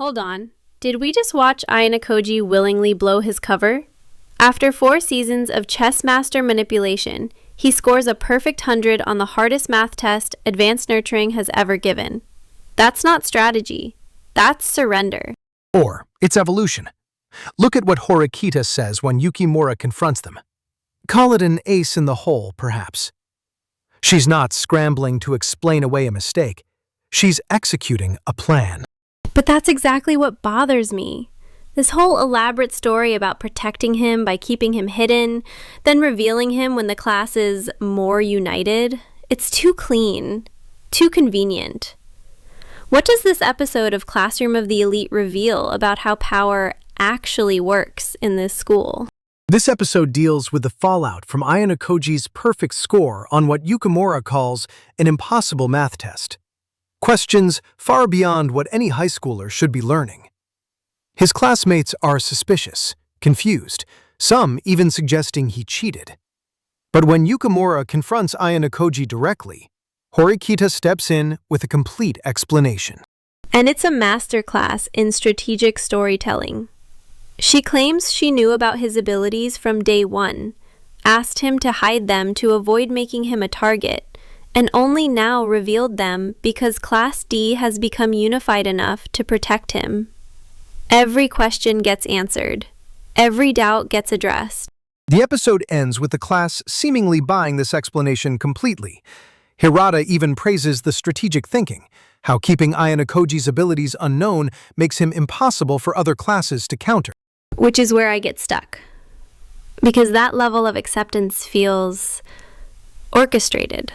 Hold on. Did we just watch Ayano willingly blow his cover? After 4 seasons of chess master manipulation, he scores a perfect 100 on the hardest math test Advanced Nurturing has ever given. That's not strategy. That's surrender. Or it's evolution. Look at what Horikita says when Yukimura confronts them. Call it an ace in the hole, perhaps. She's not scrambling to explain away a mistake. She's executing a plan. But that's exactly what bothers me. This whole elaborate story about protecting him by keeping him hidden, then revealing him when the class is more united, it's too clean, too convenient. What does this episode of Classroom of the Elite reveal about how power actually works in this school? This episode deals with the fallout from Ayano Koji's perfect score on what Yukimura calls an impossible math test. Questions far beyond what any high schooler should be learning. His classmates are suspicious, confused, some even suggesting he cheated. But when Yukimura confronts Ayano Koji directly, Horikita steps in with a complete explanation. And it's a masterclass in strategic storytelling. She claims she knew about his abilities from day one, asked him to hide them to avoid making him a target, and only now revealed them because Class D has become unified enough to protect him. Every question gets answered. Every doubt gets addressed. The episode ends with the class seemingly buying this explanation completely. Hirata even praises the strategic thinking, how keeping Ayano Koji's abilities unknown makes him impossible for other classes to counter. Which is where I get stuck. Because that level of acceptance feels orchestrated.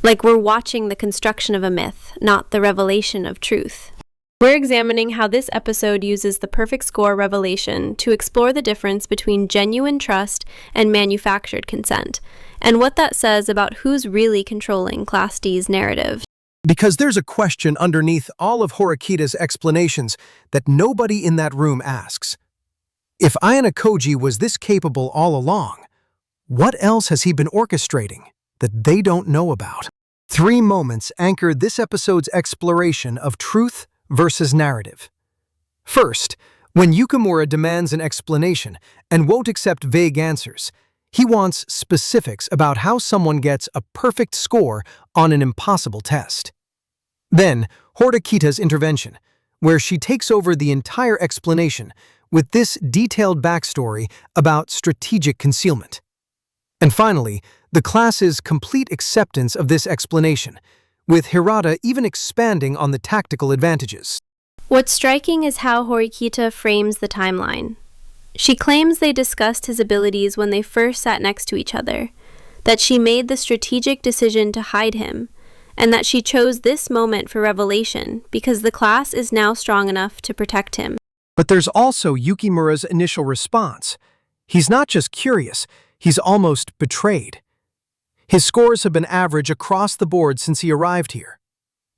Like we're watching the construction of a myth, not the revelation of truth. We're examining how this episode uses the perfect score revelation to explore the difference between genuine trust and manufactured consent, and what that says about who's really controlling Class D's narrative. Because there's a question underneath all of Horikita's explanations that nobody in that room asks. If Ayano Koji was this capable all along, what else has he been orchestrating that they don't know about? 3 moments anchor this episode's exploration of truth versus narrative. First, when Yukimura demands an explanation and won't accept vague answers, he wants specifics about how someone gets a perfect score on an impossible test. Then, Horikita's intervention, where she takes over the entire explanation with this detailed backstory about strategic concealment. And finally, the class's complete acceptance of this explanation, with Hirata even expanding on the tactical advantages. What's striking is how Horikita frames the timeline. She claims they discussed his abilities when they first sat next to each other, that she made the strategic decision to hide him, and that she chose this moment for revelation because the class is now strong enough to protect him. But there's also Yukimura's initial response. He's not just curious, he's almost betrayed. His scores have been average across the board since he arrived here.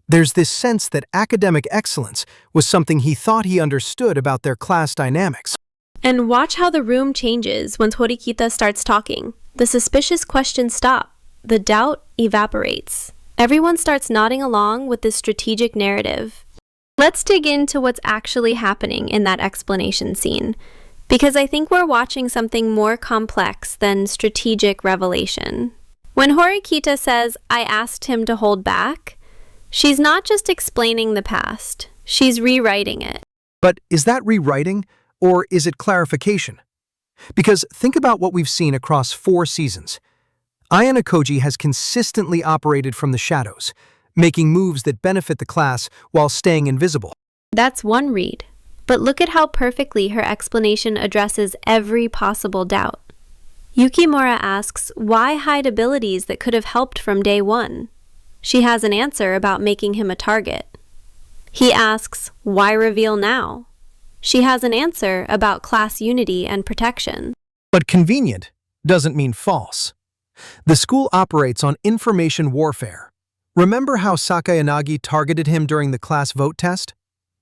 There's this sense that academic excellence was something he thought he understood about their class dynamics. And watch how the room changes when Horikita starts talking. The suspicious questions stop. The doubt evaporates. Everyone starts nodding along with this strategic narrative. Let's dig into what's actually happening in that explanation scene, because I think we're watching something more complex than strategic revelation. When Horikita says, "I asked him to hold back," she's not just explaining the past, she's rewriting it. But is that rewriting, or is it clarification? Because think about what we've seen across 4 seasons. Ayano Koji has consistently operated from the shadows, making moves that benefit the class while staying invisible. That's one read. But look at how perfectly her explanation addresses every possible doubt. Yukimura asks why hide abilities that could have helped from day one. She has an answer about making him a target. He asks why reveal now. She has an answer about class unity and protection. But convenient doesn't mean false. The school operates on information warfare. Remember how Sakayanagi targeted him during the class vote test?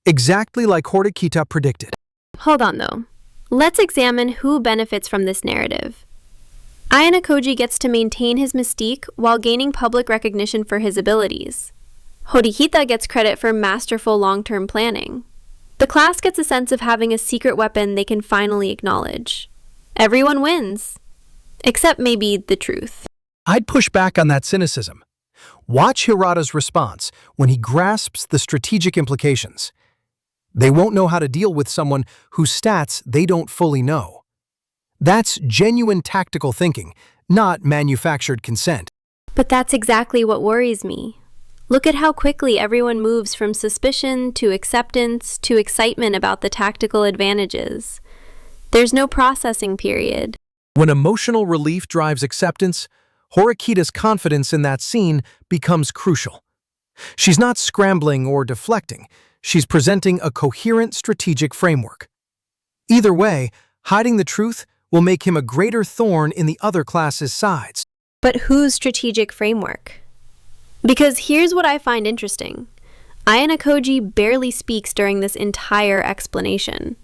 Exactly like Horikita predicted. Hold on though. Let's examine who benefits from this narrative. Ayano Koji gets to maintain his mystique while gaining public recognition for his abilities. Horikita gets credit for masterful long-term planning. The class gets a sense of having a secret weapon they can finally acknowledge. Everyone wins. Except maybe the truth. I'd push back on that cynicism. Watch Hirata's response when he grasps the strategic implications. They won't know how to deal with someone whose stats they don't fully know. That's genuine tactical thinking, not manufactured consent. But that's exactly what worries me. Look at how quickly everyone moves from suspicion to acceptance to excitement about the tactical advantages. There's no processing period. When emotional relief drives acceptance, Horikita's confidence in that scene becomes crucial. She's not scrambling or deflecting. She's presenting a coherent strategic framework. Either way, hiding the truth will make him a greater thorn in the other class's sides. But whose strategic framework? Because here's what I find interesting. Ayano Koji barely speaks during this entire explanation.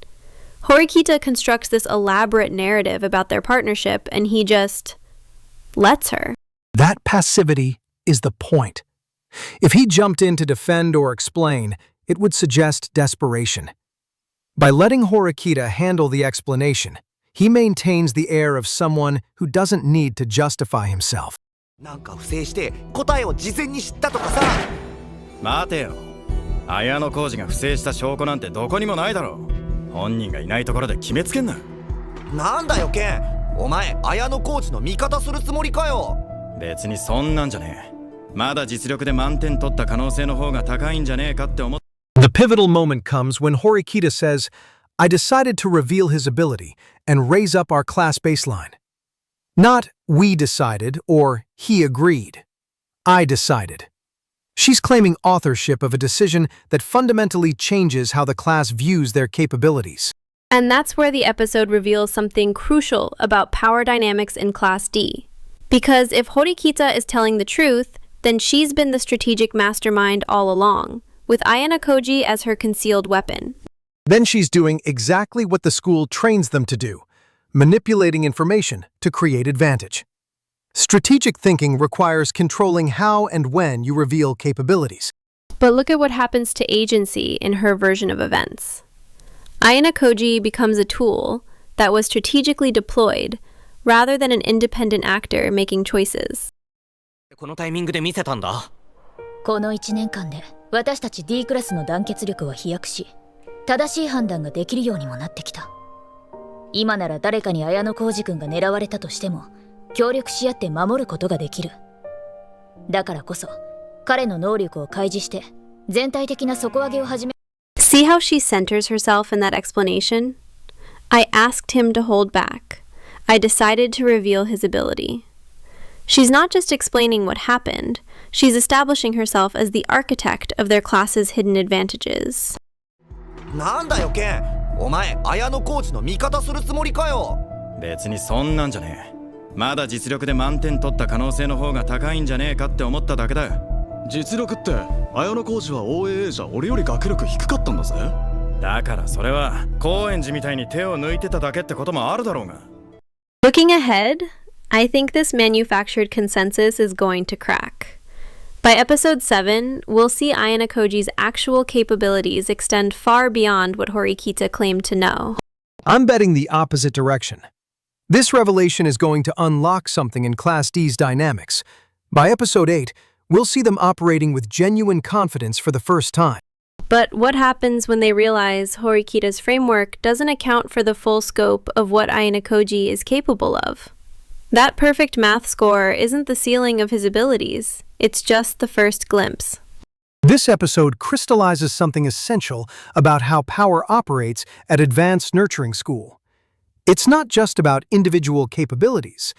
Horikita constructs this elaborate narrative about their partnership, and he just lets her. That passivity is the point. If he jumped in to defend or explain, it would suggest desperation. By letting Horikita handle the explanation, he maintains the air of someone who doesn't need to justify himself. なんか不正して答えを事前に知ったとかさ。待てよ。綾野浩二が不正した証拠なんてどこにもないだろう。本人がいないところで決めつけんな。なんだよケン。お前綾野コーチの味方するつもりかよ。別にそんなんじゃねえ。まだ実力で満点取った可能性の方が高いんじゃねえかって思って。The pivotal moment comes when Horikita says, I decided to reveal his ability and raise up our class baseline. Not we decided or he agreed. I decided. She's claiming authorship of a decision that fundamentally changes how the class views their capabilities. And that's where the episode reveals something crucial about power dynamics in Class D. Because if Horikita is telling the truth, then she's been the strategic mastermind all along, with Ayano Koji as her concealed weapon. Then she's doing exactly what the school trains them to do, manipulating information to create advantage. Strategic thinking requires controlling how and when you reveal capabilities. But look at what happens to agency in her version of events. Ayano Koji becomes a tool that was strategically deployed rather than an independent actor making choices. このタイミングで見せたんだ。この1年間で私たち D クラスの団結力は飛躍し、正しい判断ができるようにもなってきた。今なら誰かに綾野浩二君が狙われたとしても協力し合って守ることができる。だからこそ彼の能力を開示して全体的な底上げを始め。 See how she centers herself in that explanation? I asked him to hold back. I decided to reveal his ability. She's not just explaining what happened, she's establishing herself as the architect of their class's hidden advantages. なんだよケン。お前綾野コーチの味方するつもりかよ。別にそんなんじゃねえ。まだ実力で満点取った可能性の方が高いんじゃねえかって思っただけだよ。実力って綾野浩二は OAA じゃ俺より学力低かったんだぜ。だからそれは高円寺みたいに手を抜いてただけってこともあるだろうが。Looking ahead, I think this manufactured consensus is going to crack. By episode 7, we'll see Ayano Koji's actual capabilities extend far beyond what Horikita claimed to know. I'm betting the opposite direction. This revelation is going to unlock something in Class D's dynamics. By episode 8, we'll see them operating with genuine confidence for the first time. But what happens when they realize Horikita's framework doesn't account for the full scope of what Ayano Koji is capable of? That perfect math score isn't the ceiling of his abilities, it's just the first glimpse. This episode crystallizes something essential about how power operates at Advanced Nurturing School. It's not just about individual capabilities,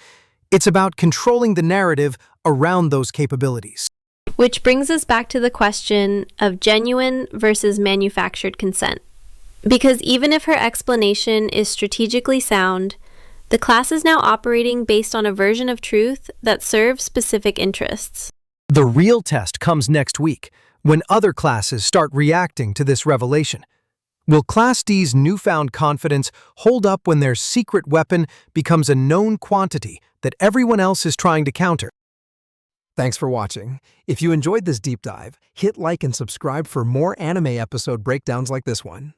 it's about controlling the narrative around those capabilities. Which brings us back to the question of genuine versus manufactured consent. Because even if her explanation is strategically sound, the class is now operating based on a version of truth that serves specific interests. The real test comes next week, when other classes start reacting to this revelation. Will Class D's newfound confidence hold up when their secret weapon becomes a known quantity that everyone else is trying to counter? Thanks for watching. If you enjoyed this deep dive, hit like and subscribe for more anime episode breakdowns like this one.